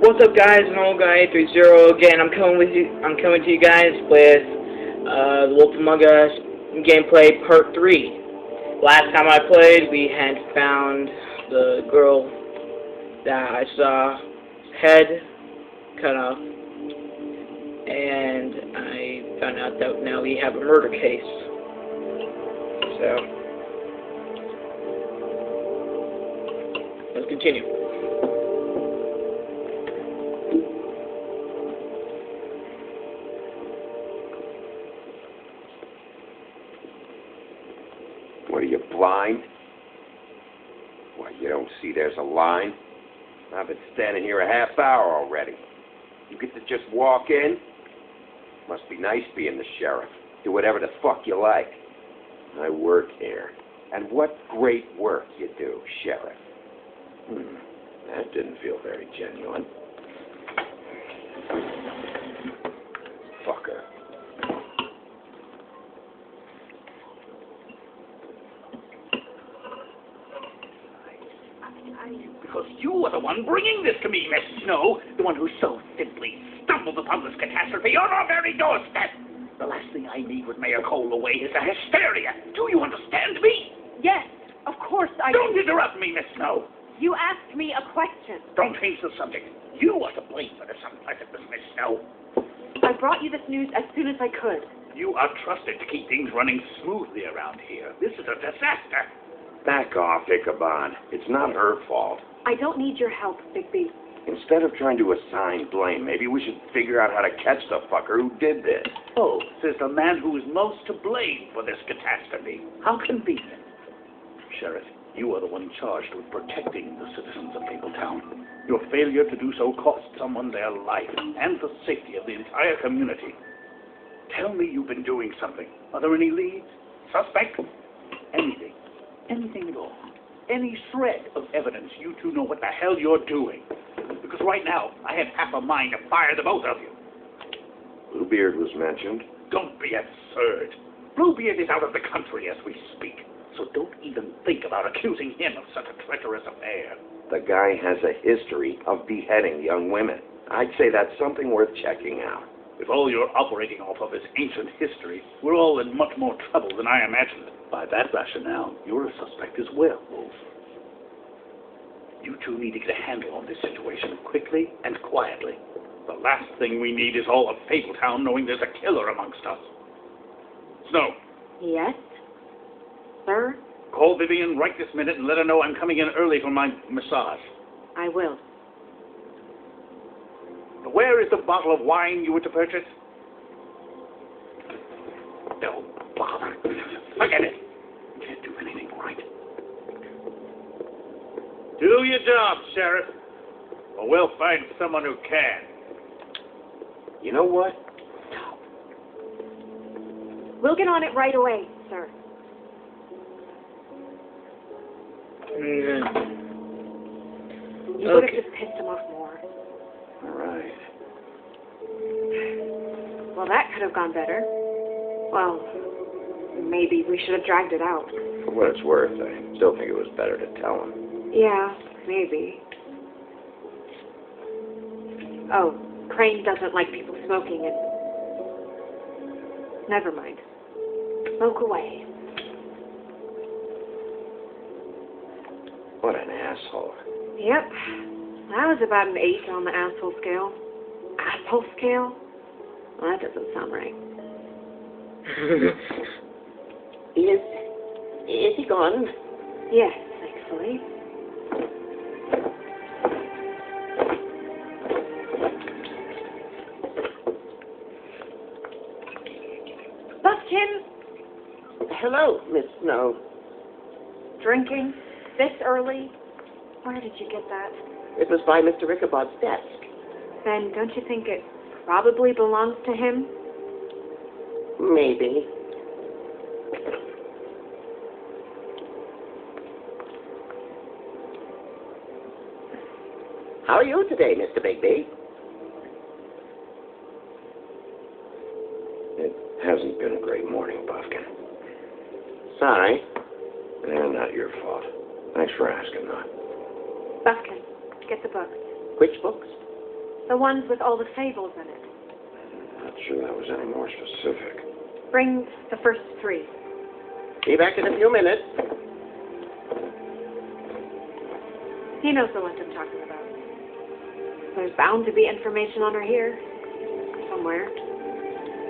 What's up, guys? An old guy 830 again. I'm coming to you guys with The Wolf Among Us gameplay part 3. Last time I played, we had found the girl that I saw head cut off, and I found out that now we have a murder case. So let's continue. What, are you blind? Why, you don't see there's a line? I've been standing here a half hour already. You get to just walk in? Must be nice being the sheriff. Do whatever the fuck you like. I work here. And what great work you do, sheriff. That didn't feel very genuine. Fucker. Because you are the one bringing this to me, Miss Snow. The one who so simply stumbled upon this catastrophe on our very doorstep. The last thing I need with Mayor Cole away is a hysteria. Do you understand me? Yes, of course I Don't do. interrupt me, Miss Snow. You asked me a question. Don't change the subject. You are to blame for this unpleasantness, Miss Snow. I brought you this news as soon as I could. You are trusted to keep things running smoothly around here. This is a disaster. Back off, Ichabod. It's not her fault. I don't need your help, Bigby. Instead of trying to assign blame, maybe we should figure out how to catch the fucker who did this. Oh, says the man who is most to blame for this catastrophe. How convenient. Sheriff, you are the one charged with protecting the citizens of Fable Town. Your failure to do so cost someone their life and the safety of the entire community. Tell me you've been doing something. Are there any leads? Suspects? Anything. Anything at all. Any shred of evidence you two know what the hell you're doing. Because right now, I have half a mind to fire the both of you. Bluebeard was mentioned. Don't be absurd. Bluebeard is out of the country as we speak, so don't even think about accusing him of such a treacherous affair. The guy has a history of beheading young women. I'd say that's something worth checking out. If all you're operating off of is ancient history, we're all in much more trouble than I imagined. By that rationale, you're a suspect as well, Wolf. You two need to get a handle on this situation quickly and quietly. The last thing we need is all of Fabletown knowing there's a killer amongst us. Snow. Yes? Sir? Call Vivian right this minute and let her know I'm coming in early for my massage. I will. Where is the bottle of wine you were to purchase? No, bother. Forget it. You can't do anything right. Do your job, Sheriff, or we'll find someone who can. You know what? We'll get on it right away, sir. You would have just pissed him off more. All right. Well, that could have gone better. Well, maybe we should have dragged it out. For what it's worth, I still think it was better to tell him. Yeah, maybe. Oh, Crane doesn't like people smoking and... Never mind. Smoke away. What an asshole. Yep. That was about an 8 on the asshole scale. Asshole scale? Well, that doesn't sound right. Is he gone? Yes, actually. Buffkin! Hello, Miss Snow. Drinking? This early? Where did you get that? It was by Mr. Ichabod's desk. Then don't you think it probably belongs to him? Maybe. How are you today, Mr. Bigby? It hasn't been a great morning, Buffkin. Sorry. Not your fault. Thanks for asking, though. Buffkin, get the books. Which books? The ones with all the fables in it. Not sure that was any more specific. Bring the first 3. Be back in a few minutes. He knows the list I'm talking about. There's bound to be information on her here. Somewhere.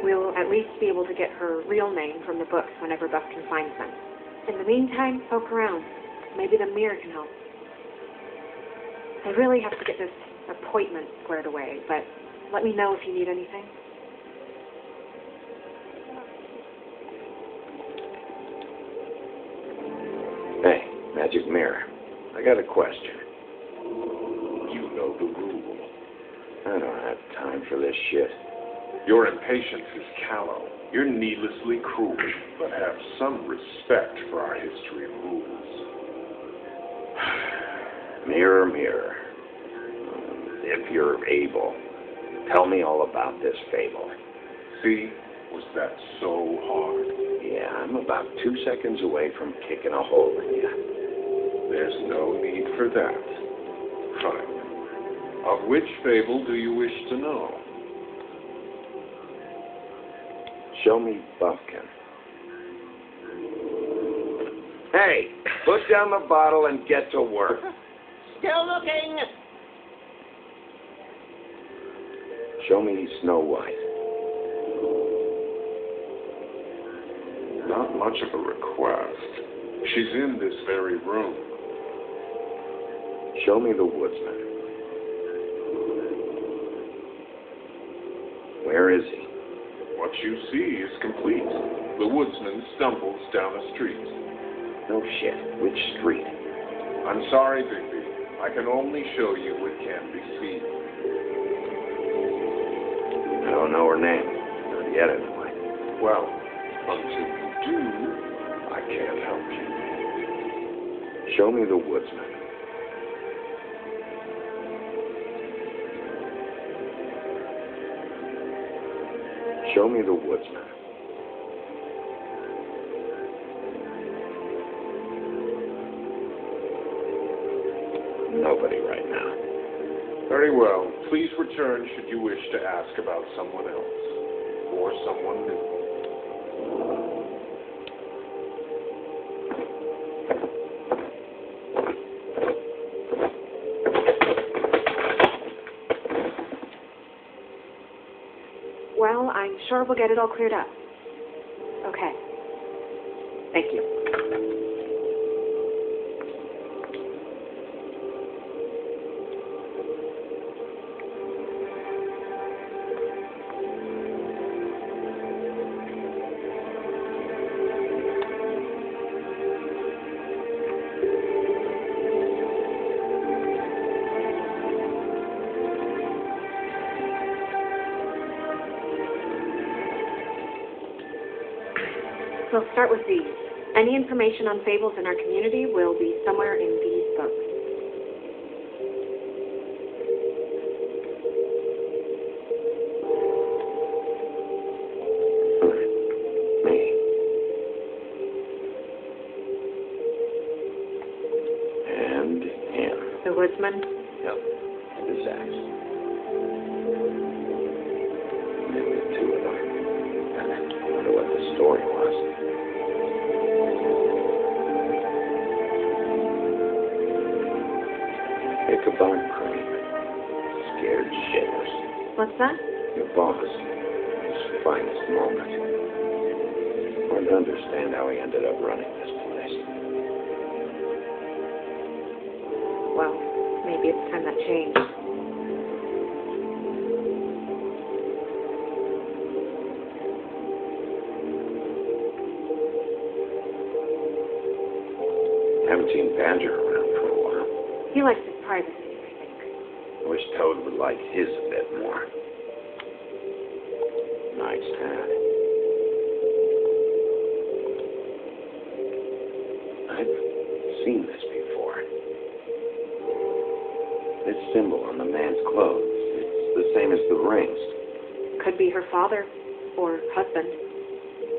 We'll at least be able to get her real name from the books whenever Buff can find them. In the meantime, poke around. Maybe the mirror can help. I really have to get this appointment squared away, but let me know if you need anything. Hey, Magic Mirror. I got a question. You know the rule. I don't have time for this shit. Your impatience is callow. You're needlessly cruel, but have some respect for our history and rules. Mirror, mirror. If you're able, tell me all about this fable. See? Was that so hard? Yeah, I'm about 2 seconds away from kicking a hole in you. There's no need for that. Fine. Of which fable do you wish to know? Show me Buffkin. Hey, put down the bottle and get to work. Still looking. Show me Snow White. Not much of a request. She's in this very room. Show me the Woodsman. Where is he? What you see is complete. The woodsman stumbles down a street. No shit. Which street? I'm sorry, Bigby. I can only show you what can be seen. I don't know her name. Not yet, anyway. Well, until you do, I can't help you. Show me the Woodsman. Show me the Woodsman. Nobody right now. Very well. Please return should you wish to ask about someone else. Or someone new. Well, I'm sure we'll get it all cleared up. Okay. Thank you. We'll start with these. Any information on fables in our community will be somewhere in these books. Me. And him. The Woodsman? Yep. This axe. Maybe the two of them. I wonder what the story was. Ichabod Crane. Scared shitless. What's that? Your boss. His finest moment. Hard to understand how he ended up running this place. Well, maybe it's time that changed. Haven't seen Badger around for a while. He likes his privacy, I think. I wish Toad would like his a bit more. Nice hat. I've seen this before. This symbol on the man's clothes, it's the same as the rings. Could be her father or husband.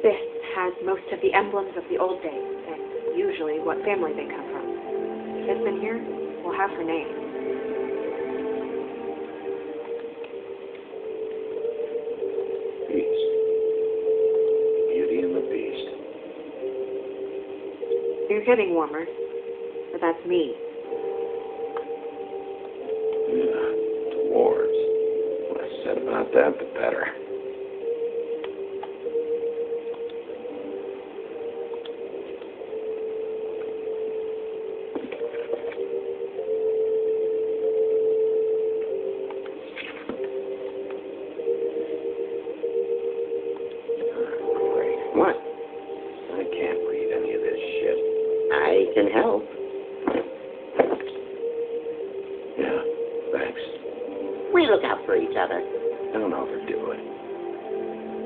This has most of the emblems of the old days, and usually what family they come from. If it's in here, we'll have her name. You're getting warmer. But that's me. Yeah, dwarves. The less said about that, the better. What? I can't read any of this shit. I can help. Yeah, thanks. We look out for each other. Don't overdo it.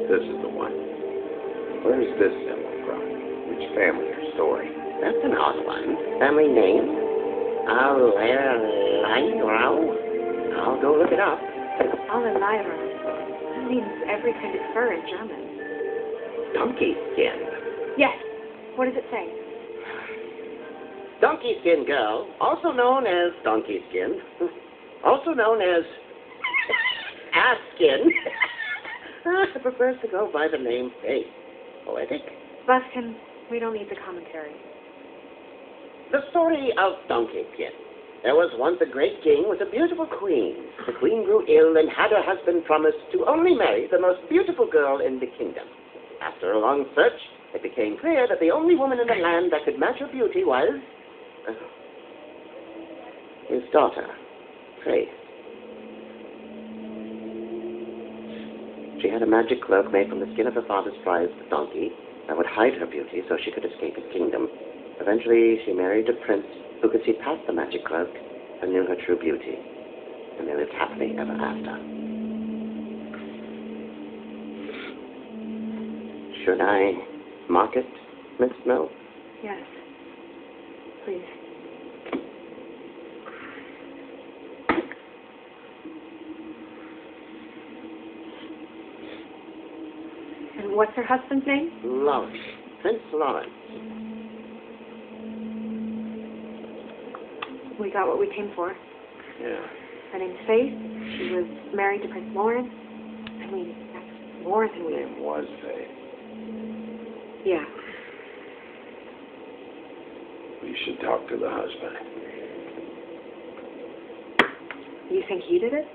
This is the one. Where's this symbol from? Which family or story? That's an odd one. Family name? I'll go look it up. Alalaira. That means every kind of fur in German. Donkey skin. Yes. What does it say? Donkey skin girl, also known as donkey skin, also known as ass skin, prefers to go by the name Faith. Poetic. Buskin, we don't need the commentary. The story of Donkey Skin. There was once a great king with a beautiful queen. The queen grew ill and had her husband promise to only marry the most beautiful girl in the kingdom. After a long search, it became clear that the only woman in the land that could match her beauty was his daughter, Faith. She had a magic cloak made from the skin of her father's prized donkey that would hide her beauty so she could escape his kingdom. Eventually, she married a prince who could see past the magic cloak and knew her true beauty. And they lived happily ever after. Should I mark it, Miss Snow? Yes. Please. And what's her husband's name? Lawrence. Prince Lawrence. We got what we came for. Yeah. Her name's Faith. She was married to Prince Lawrence. I mean, that's more than we... Name was Faye. Yeah. We should talk to the husband. You think he did it?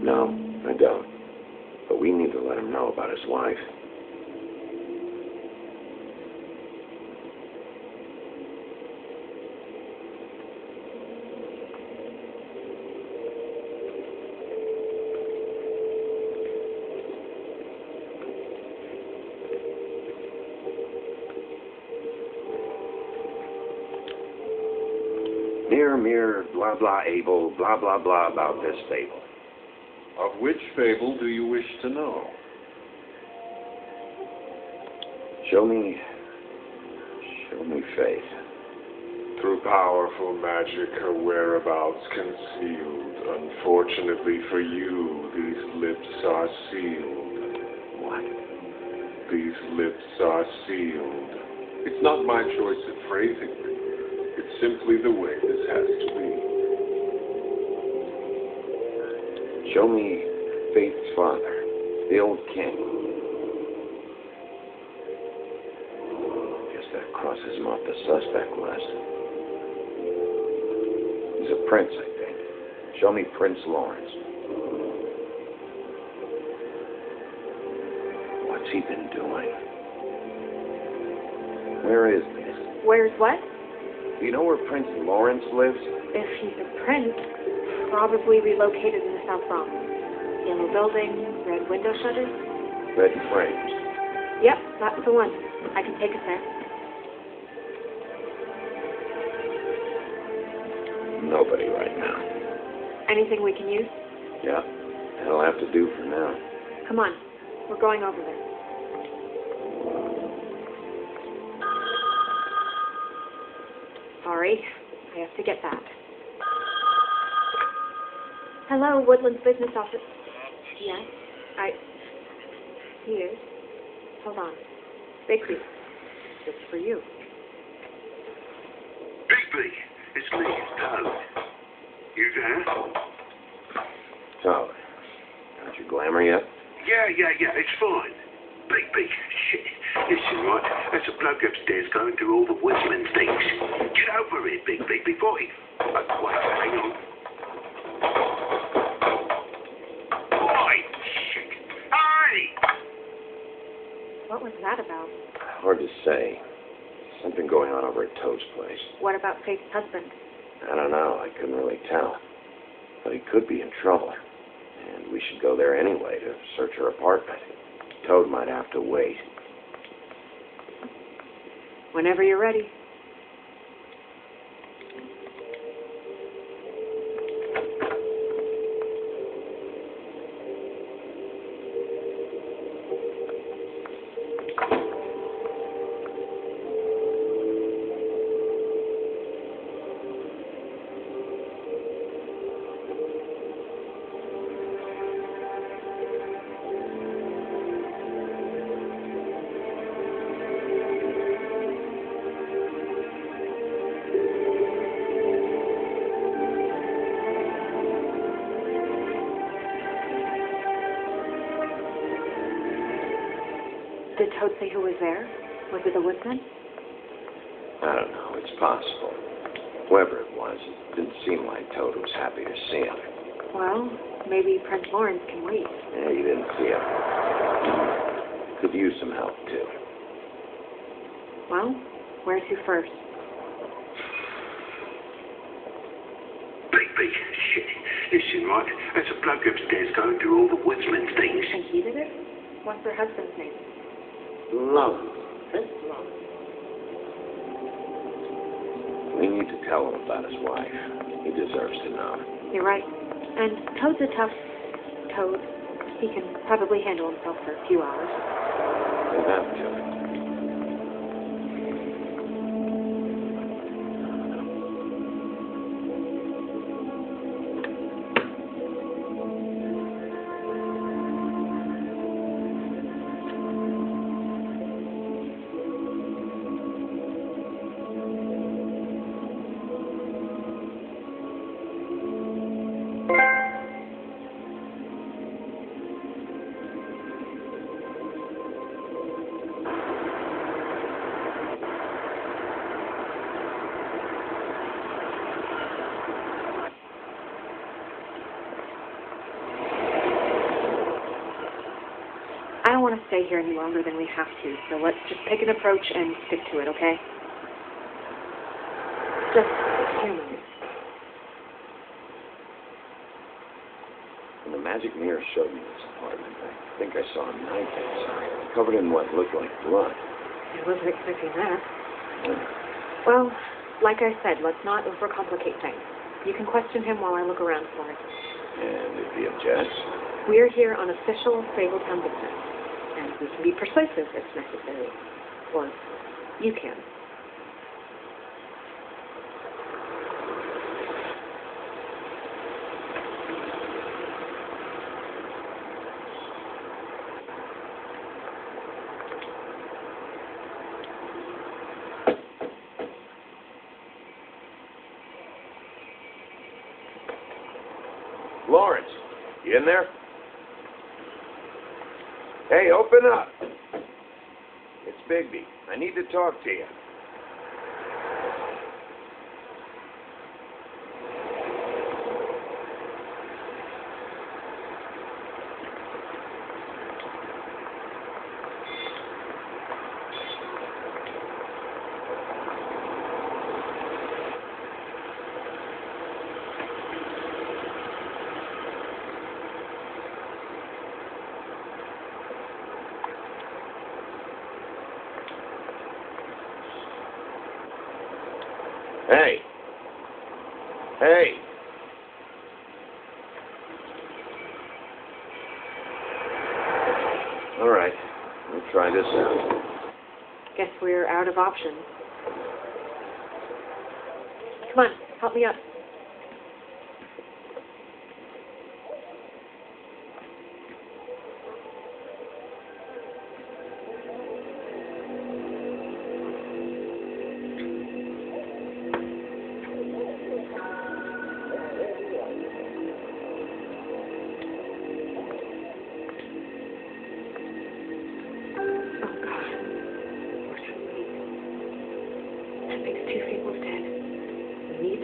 No, I don't. But we need to let him know about his wife. Mirror, blah, blah, able, blah, blah, blah about this fable. Of which fable do you wish to know? Show me Faith. Through powerful magic, her whereabouts concealed. Unfortunately for you, these lips are sealed. What? These lips are sealed. It's not my choice of phrasing. It's simply the way this has to be. Show me Faith's father, the old king. Guess that crosses him off the suspect list. He's a prince, I think. Show me Prince Lawrence. What's he been doing? Where is this? Where's what? Do you know where Prince Lawrence lives? If he's a prince, probably relocated in the South Bronx. Yellow building, red window shutters. Red frames. Yep, that's the one. I can take us there. Nobody right now. Anything we can use? Yeah, that'll have to do for now. Come on. We're going over there. Sorry. I have to get that. Hello, Woodland's business office. Yes, He is. Hold on. Bigby. It's for you. Bigby, it's me, Toad. You there? So, got your glamour yet? Yeah, it's fine. Big, shit. Listen, right, there's a bloke upstairs going through all the woodman's things. Get over here, Big, before he... wait, hang on. Boy, shit. Hey! What was that about? Hard to say. Something going on over at Toad's place. What about Faith's husband? I don't know. I couldn't really tell. But he could be in trouble. And we should go there anyway to search her apartment. Toad might have to wait. Whenever you're ready. Did Toad say who was there? Was it the woodsman? I don't know. It's possible. Whoever it was, it didn't seem like Toad was happy to see him. Well, maybe Prince Lawrence can wait. Yeah, you didn't see him. Could use some help, too. Well, where to first? Big, shit. Listen, right, there's a bloke upstairs going through all the woodsman's things. And he did it? What's her husband's name? Lawrence. Prince Lawrence. We need to tell him about his wife. He deserves to know. You're right. And Toad's a tough Toad. He can probably handle himself for a few hours. We'll have to. I don't want to stay here any longer than we have to, so let's just pick an approach and stick to it, okay? Just a few minutes. When the magic mirror showed me this apartment, I think I saw a knife inside, covered in what looked like blood. I wasn't expecting that. Well, like I said, let's not overcomplicate things. You can question him while I look around for it. And if he objects? We're here on official Fable Town business, and we can be persuasive if necessary. Or you can. Lawrence, you in there? Hey, open up. It's Bigby. I need to talk to you. Hey. Hey. All right. We'll try this out. Guess we're out of options. Come on, help me up.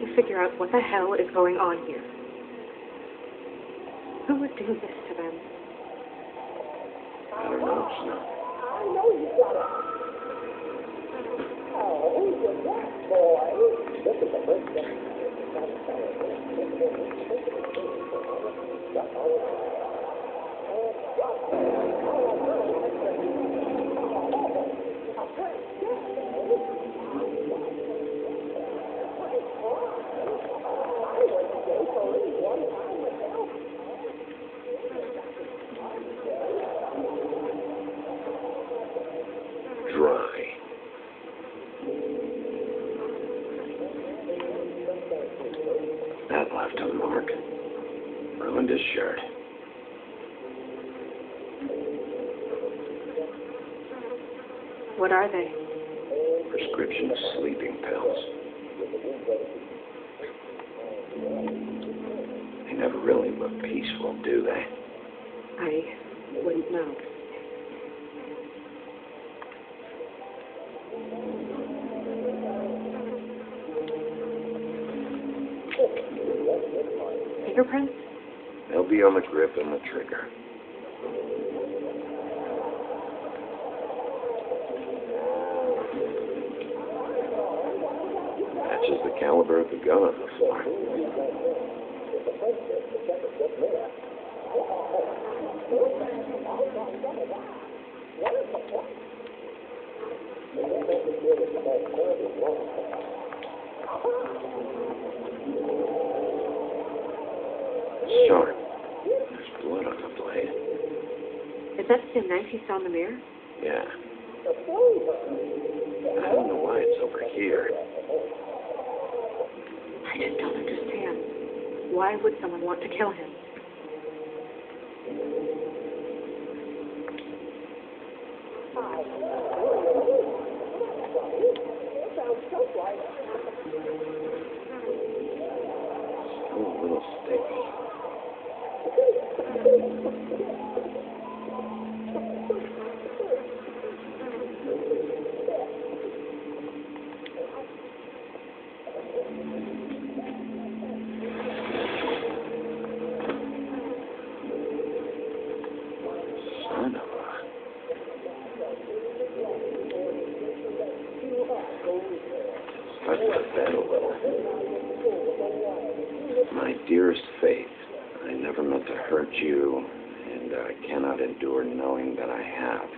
to figure out what the hell is going on here. Who would do this to them? I don't know, Snow. Dry. That left a mark. Ruined his shirt. What are they? Prescription sleeping pills. They never really look peaceful, do they? I wouldn't know. Fingerprints? They'll be on the grip and the trigger. Matches the caliber of the gun on the floor. Sharp. There's blood on the blade. Is that the same knife you saw in the mirror? Yeah. I don't know why it's over here. I just don't understand. Why would someone want to kill him? Still a little sticky. Son of a... Start to bed a little. My dearest Faith, I never meant to hurt you, and I cannot endure knowing that I have.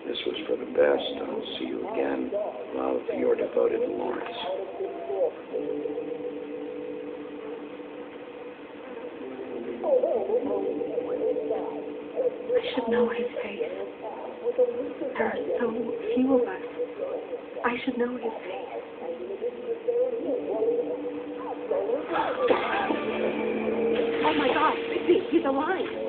This was for the best. I'll see you again. Love, your devoted Lawrence. I should know his face. There are so few of us. I should know his face. Oh my God, he's alive.